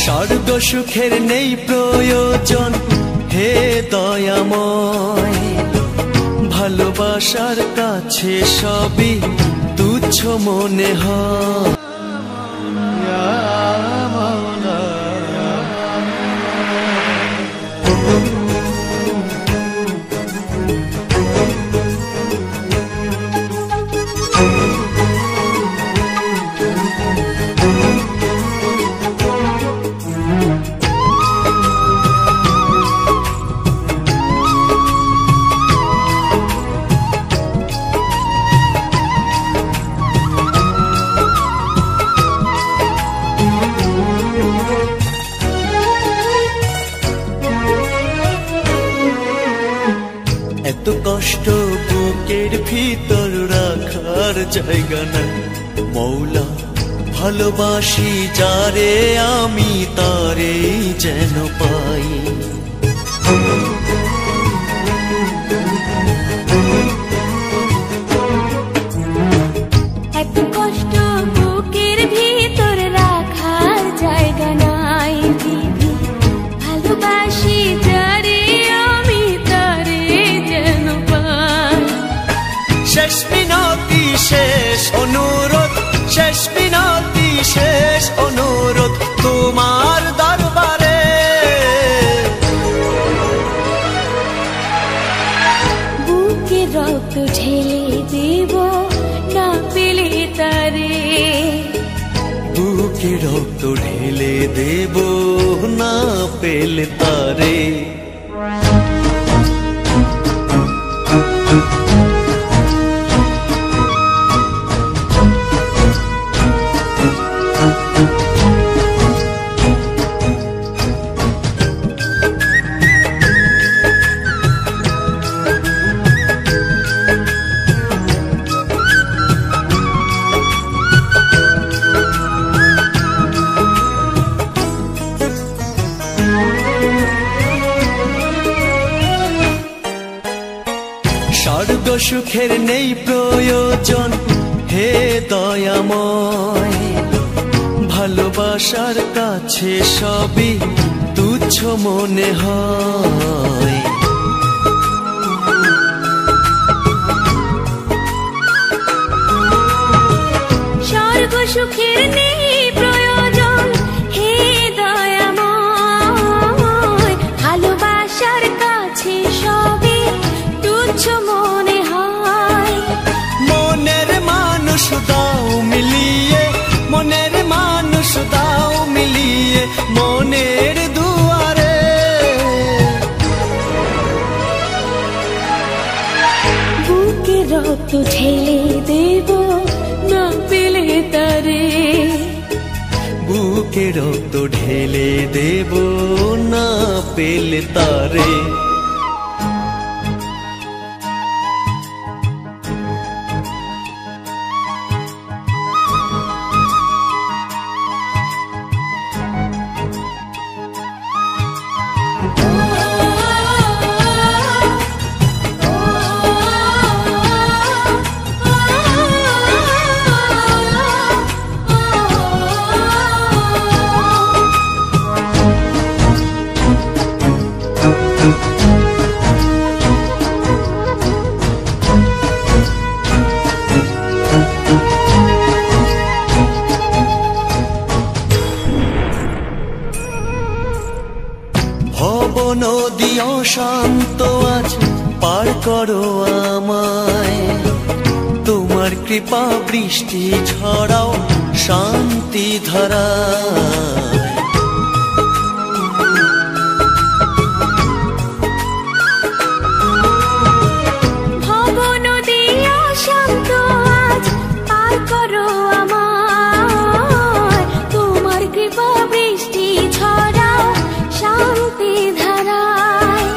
স্বর্গ সুখের নেই প্রয়োজন হে দয়াময়, ভালোবাসার কাছে সবই তুচ্ছ মনে হয়। এত কষ্ট বুকের ভিতর রাখার জায়গা নাই মৌলা, ভালোবাসি যারে আমি তারে যেন পাই। এত কষ্ট বুকের ভিতর রাখার জায়গা নাই দিদি, ভালোবাসি যারে আমি তারে যেন পাই। শেষ মিনতি শেষ অনুরোধ, শেষ মিনতি শেষ অনুরোধ তোমার দরবারে। বুকে রক্ত ঢেলে দেব না পেলে তারে, বুকে রক্ত ঢেলে দেব না পেলে তারে। স্বর্গ সুখের নেই প্রয়োজন হে দয়াময়, ভালোবাসার কাছে সবই তুচ্ছ মনে হয়। স্বর্গ সুখের নেই প্রয়োজন হে দয়াময়, ভালোবাসার কাছে সবই তুচ্ছ মনে হয়। মনের মানুষ দাও মিলিয়ে, মনের মানুষ দাও মিলিয়ে মনের দুয়ারে। বুকে রক্ত ঢেলে দেব না পেলে তারে, বুকে রক্ত ঢেলে দেব না পেলে তারে। ভব নদী অশান্ত আজ পার করো আমায়, তোমার কৃপা বৃষ্টি ছড়াও শান্তি ধারায়। ভব নদী অশান্ত আজ পার করো আমায়, তোমার কৃপা বৃষ্টি ছড়াও শান্তি ধারায়।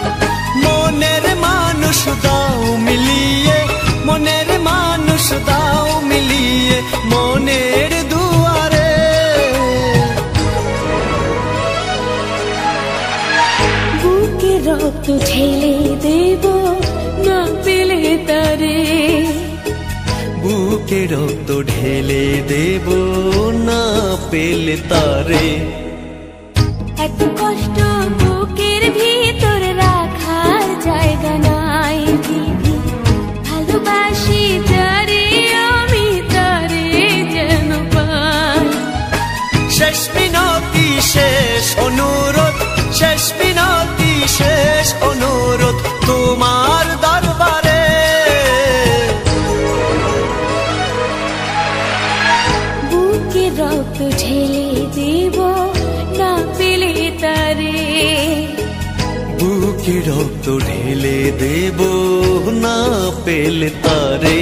মনের মানুষ দাও মিলিয়ে, মনের মানুষ দাও মিলিয়ে মনের দুয়ারে। বুকে রক্ত ঢেলে দেব না পেলে তারে, বুকে রক্ত ঢেলে দেব না পেলে তারে। এত কষ্ট বুকের ভিতর রাখার জায়গা নাই দিদি, ভালোবাসি যারে আমি তারে যেন পাই। শেষ মিনতি শেষ অনুরোধ, শেষ মিনতি শেষ অনুরোধ তোমার দরবারে। বুকে রক্ত ঢেলে দেব না পেলে তারে, বুকে রক্ত ঢেলে দেব না পেলে তারে।